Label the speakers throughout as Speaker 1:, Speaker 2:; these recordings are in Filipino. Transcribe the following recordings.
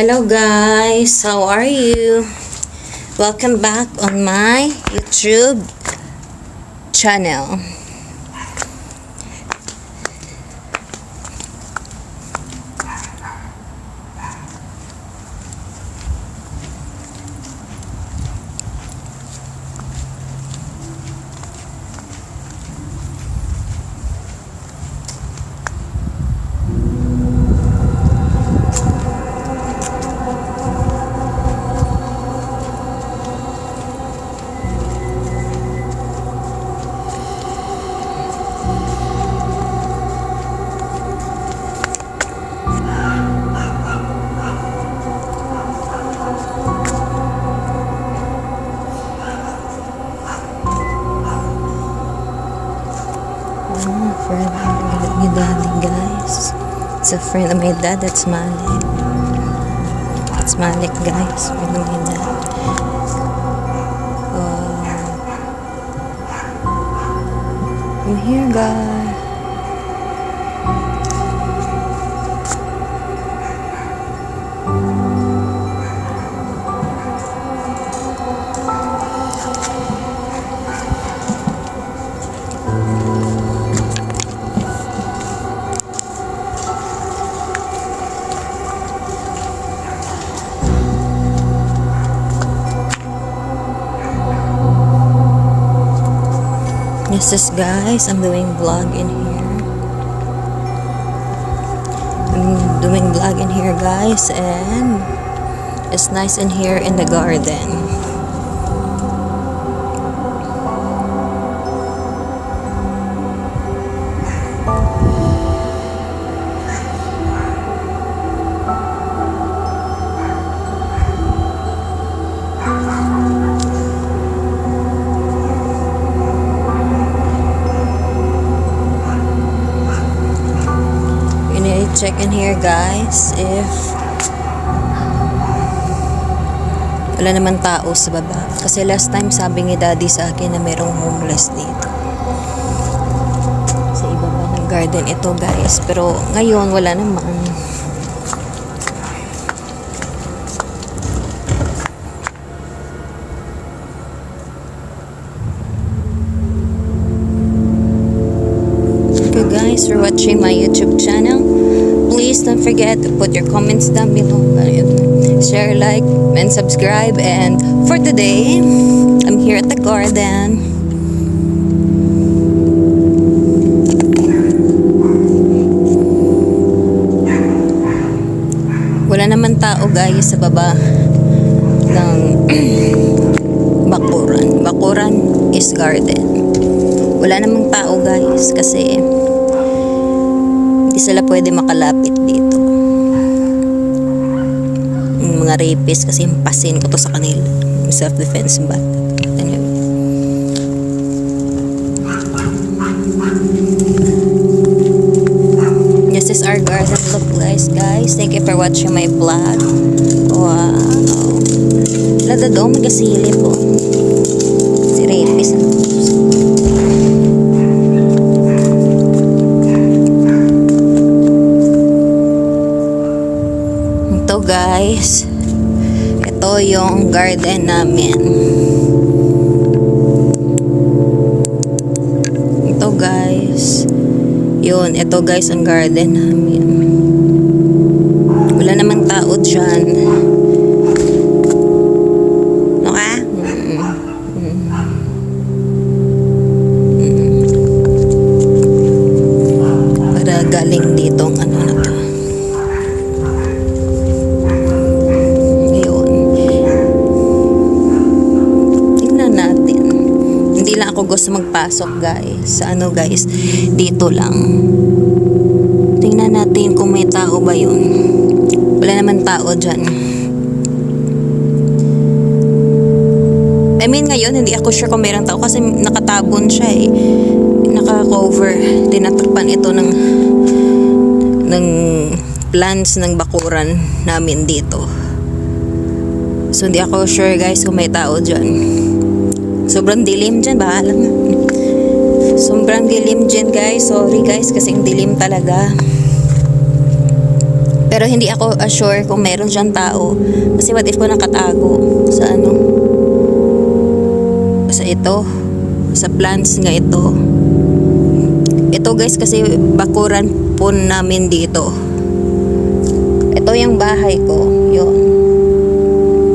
Speaker 1: Hello guys, how are you? Welcome back on my YouTube channel. Friend of my daddy, guys. It's a friend of my dad. That's Malik. It's Malik, guys. Friend of my dad. I'm here, guys. Yes, guys, I'm doing vlog in here. I'm doing vlog in here, guys, and it's nice in here in the garden. Check in here, guys, if wala naman tao sa baba, kasi last time sabi ni daddy sa akin na merong homeless dito sa ibaba ng garden ito, guys, pero ngayon wala naman. Okay, guys, for watching my YouTube channel. Please don't forget to put your comments down below, share, like, and subscribe. And for today, I'm here at the garden. Wala naman tao, guys, sa baba ng bakuran. Bakuran is garden. Wala namang tao, guys, kasi sila pwede makalapit dito. Yung mga rapist, kasi pasin ko to sa kanila. Self-defense ba? Anyway. This is our garden look, guys. Thank you for watching my vlog. Wow. Lada daw, magasili po. Si rapist. Guys, ito yung garden namin. Ito, guys, yun, ito, guys, ang garden namin. Wala namang tao dyan. No ka? Para galing dito ang ano na to. Ako gusto magpasok, guys, sa ano, guys, dito lang. Tingnan natin kung may tao ba yun. Wala naman tao dyan. I mean, ngayon hindi ako sure kung mayroong tao kasi nakatabon siya eh. Naka-cover. Tinatakpan ito ng plants ng bakuran namin dito. So hindi ako sure, guys, kung may tao dyan. Sobrang dilim dyan, bahala nga. Sobrang dilim dyan, guys. Sorry, guys, kasi ang dilim talaga. Pero hindi ako sure kung meron siyang tao. Kasi what if ko nakatago sa ano? Sa ito. Sa plants nga ito. Ito guys kasi bakuran po namin dito. Ito yung bahay ko. Yun.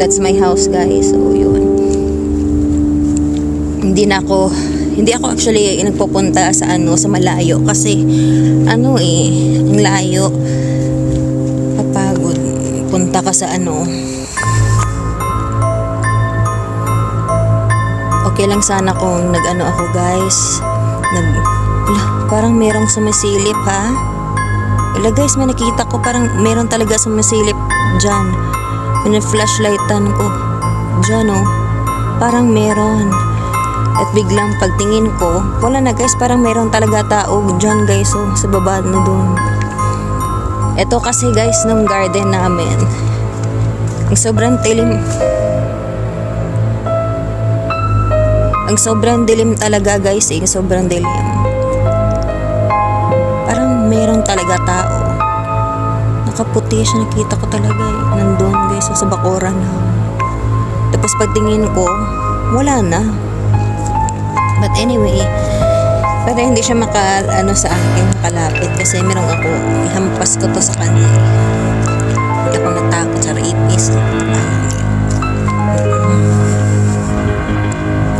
Speaker 1: That's my house guys. So yun. Hindi ako actually nagpupunta sa ano, sa malayo kasi ano ang layo. Papagod. Punta ka sa ano. Okay lang sana kung nag-ano ako guys. Parang merong sumisilip ha. Wala guys, may nakita ko parang meron talaga sumisilip dyan. Pina-flashlightan ko. Dyan oh. Parang meron. At biglang pagtingin ko, wala na guys, parang meron talaga tao dyan guys oh, sa baba na dun. Ito kasi guys nung garden namin. Ang sobrang dilim. Ang sobrang dilim talaga guys eh, sobrang dilim. Parang meron talaga tao. Nakaputi siya, nakita ko talaga eh. Nandun guys sa bakuran na. Tapos pagtingin ko, wala na. But anyway, para hindi siya sa akin, makalapit. Kasi merong ako, ihampas ko to sa kanya. Hindi ako natakot sa rapist.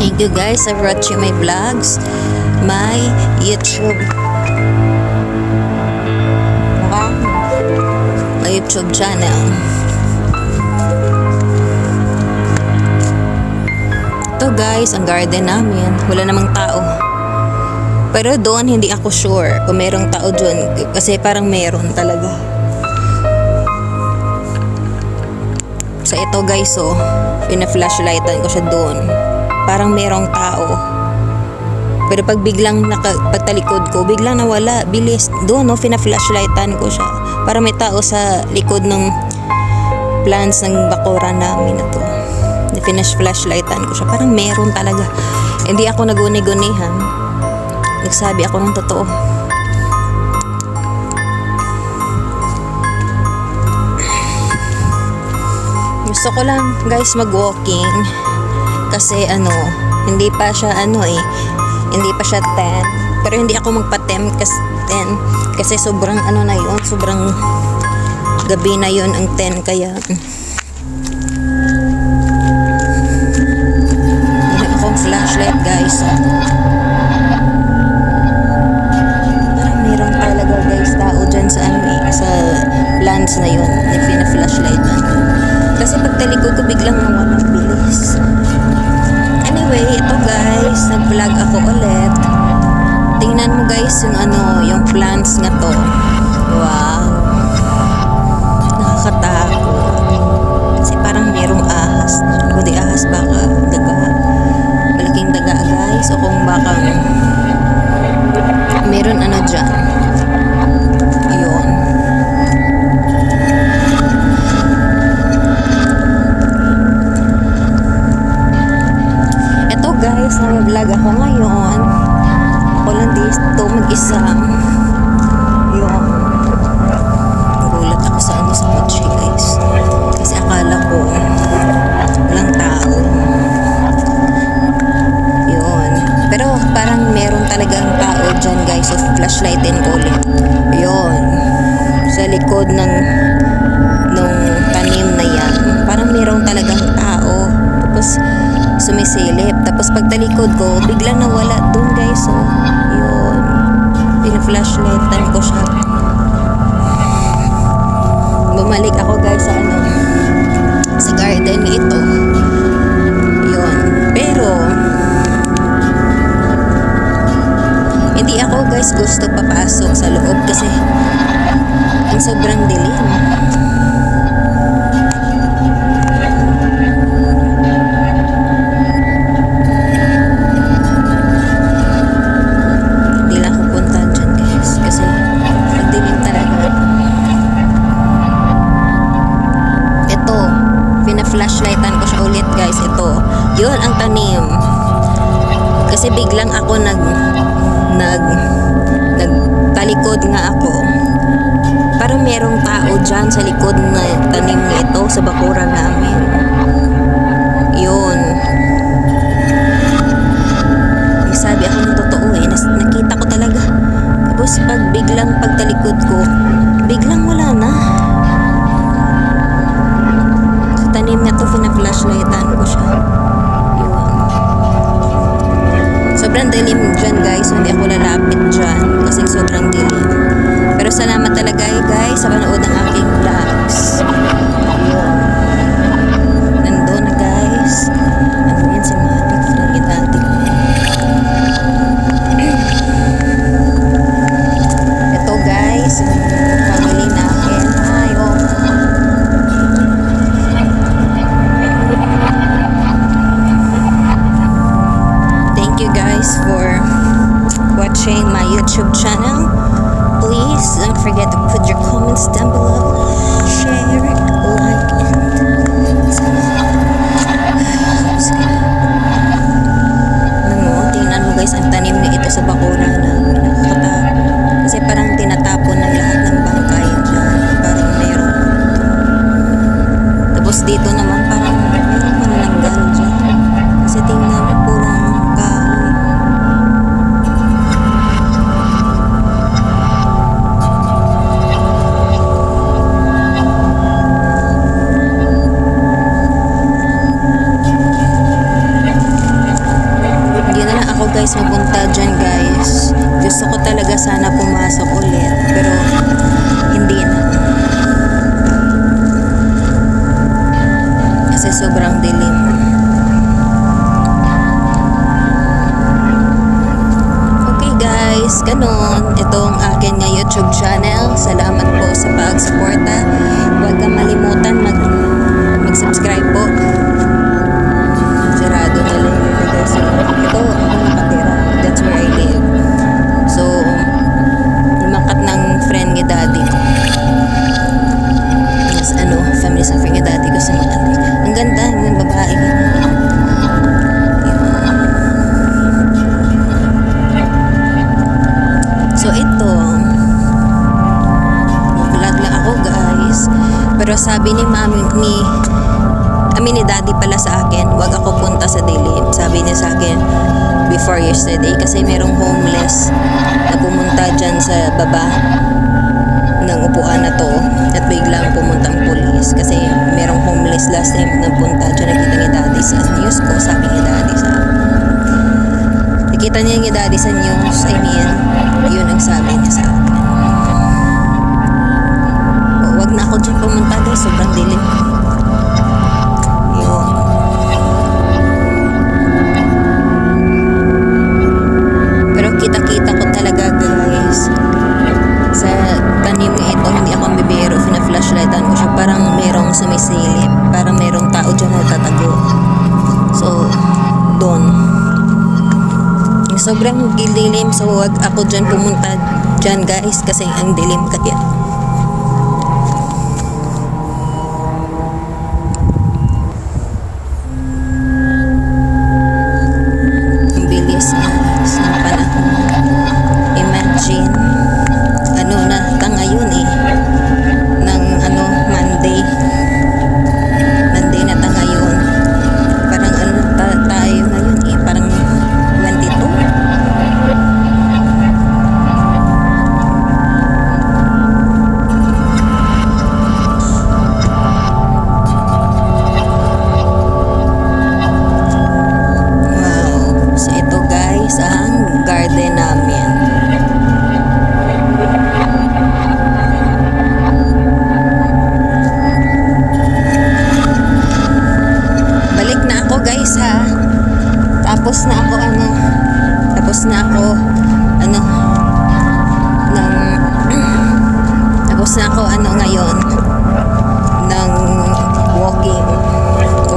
Speaker 1: Thank you guys, I brought you my vlogs, my YouTube. My YouTube channel. Ito guys, ang garden namin. Wala namang tao. Pero doon hindi ako sure kung merong tao doon. Kasi parang meron talaga. So ito guys oh, pina-flashlightan ko siya doon. Parang merong tao. Pero pag biglang pagtalikod ko, biglang nawala. Bilis. Doon no, pina-flashlightan ko siya. Para may tao sa likod ng plants ng bakuran namin na to. Finish-flashlightan ko siya. Parang meron talaga. Hindi ako naguni-gunihan. Nagsabi ako ng totoo. Gusto ko lang guys mag-walking. Kasi hindi pa siya hindi pa siya 10. Pero hindi ako magpa-10 kasi sobrang na yun. Sobrang gabi na yun ang 10 kaya flashlight guys. Parang meron talaga guys tao dyan sa sa plants na yun na pina-flashlightan. Kasi pagtalikod ko biglang nawala, bilis. Anyway, ito guys, nag-vlog ako ulit. Tingnan mo guys yung plants nga to. Wow. Nakakatakot. Kasi parang merong ahas. Hindi ahas, baka daga. Malaking daga guys. O kung baka meron dyan. Ayun. Ito guys, nag-vlog ako ngayon. Ako lang dito mag-isa. Ayun. Nagulat ako sa sa kotse guys. Kasi akala ko walang tao. Yun. Pero parang meron talagang tao dyan guys. So flashlightin ko ulit. Yun. Sa likod ng tanim na yan. Parang meron talagang tao. Tapos sumisilip. Tapos pagtalikod ko, biglang nawala dun guys. So, yun. Pina-flashlightan ko siya. Bumalik ako guys sa garden ito. Yun. Pero hindi ako guys gusto papasok sa loob kasi ang sobrang dilim. Hindi lang ako punta dyan guys kasi ang dilim talaga. Ito, pina-flashlightan ko siya ulit guys. Ito, yun ang tanim. Kasi biglang ako nagtalikod nga ako. Parang merong tao dyan sa likod na tanim na ito sa bakuran namin. Yun. Sabi ako ng totoo eh. Nakita ko talaga. Tapos biglang pagtalikod ko, biglang wala na. Sa tanim na to, fina-flashlightan ko siya. Yun. Sobrang dilim dyan guys. So, hindi ako lalapit dyan kasi sobrang dilim. Pero salamat talaga guys sa panood ng aking vlogs. Yun. Nandun na guys. Ano yan si Malik? Friend dati ko. Ito guys. Family natin. Ay, oh. Thank you guys for watching my YouTube channel. Please don't forget to put your comments down below, share, like, and tingnan mo guys ang tanim na ito sa bakuran na nakakatakot. Kasi parang tinatapon ng lahat ng bangkay dyan. Parang meron. Tapos dito naman parang meron manananggal dyan. Kasi tingnan mo purong kahoy. Guys, mapunta dyan guys. Gusto ko talaga sana pumasok ulit pero hindi na kasi sobrang dilim. Okay guys, ganun itong akin nga YouTube channel. Salamat po sa pag-suporta. Huwag kang malimutan mag-subscribe po. Sarado na lang guys. Ito ako nakatira. That's where I live. So, lumakat ng friend ni daddy ko. Yes, family sa friend ni daddy ko sa Makati. Ang ganda ng babae. So, ito vlog lang ako guys. Pero sabi ni mami ni daddy pala sa akin, wag ako punta sa dilim. Sabi niya sa akin before yesterday kasi merong homeless na pumunta dyan sa baba ng upuan na to at biglang pumuntang police kasi merong homeless last time na punta dyan. Nakita ni daddy sa news ko. Sabi ni daddy sa akin, nakita niya ni daddy sa news. I mean, yun ang sabi niya sa akin. Wag na ako dyan pumunta guys, sobrang dilim. Kita-kita ko talaga guys sa tanim na ito. Hindi ako bibiro, fina-flashlightan ko siya. Parang merong sumisilip, parang merong tao dyan na tatago. So doon sobrang dilim. So wag ako dyan pumunta dyan guys kasi ang dilim kaya. Ang bilis guys ng panahon. Imagine na ta ngayon ng Monday na ta ngayon. Parang tayo ngayon parang 22. Wow. So ito guys ang garden namin. Guys ha, tapos na ako ngayon ng walking.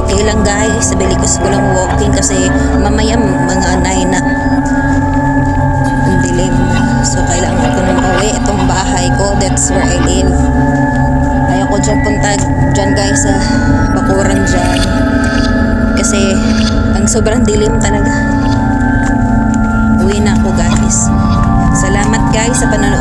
Speaker 1: Okay lang guys, bilikos ko lang walking kasi mamaya mga 9 na ang dilim. So kailangan ko nang uwi itong bahay ko. That's where I live. Ayoko dyan punta dyan guys sa bakuran dyan kasi ang sobrang dilim talaga. Uwi na ako guys. Salamat guys sa panonood.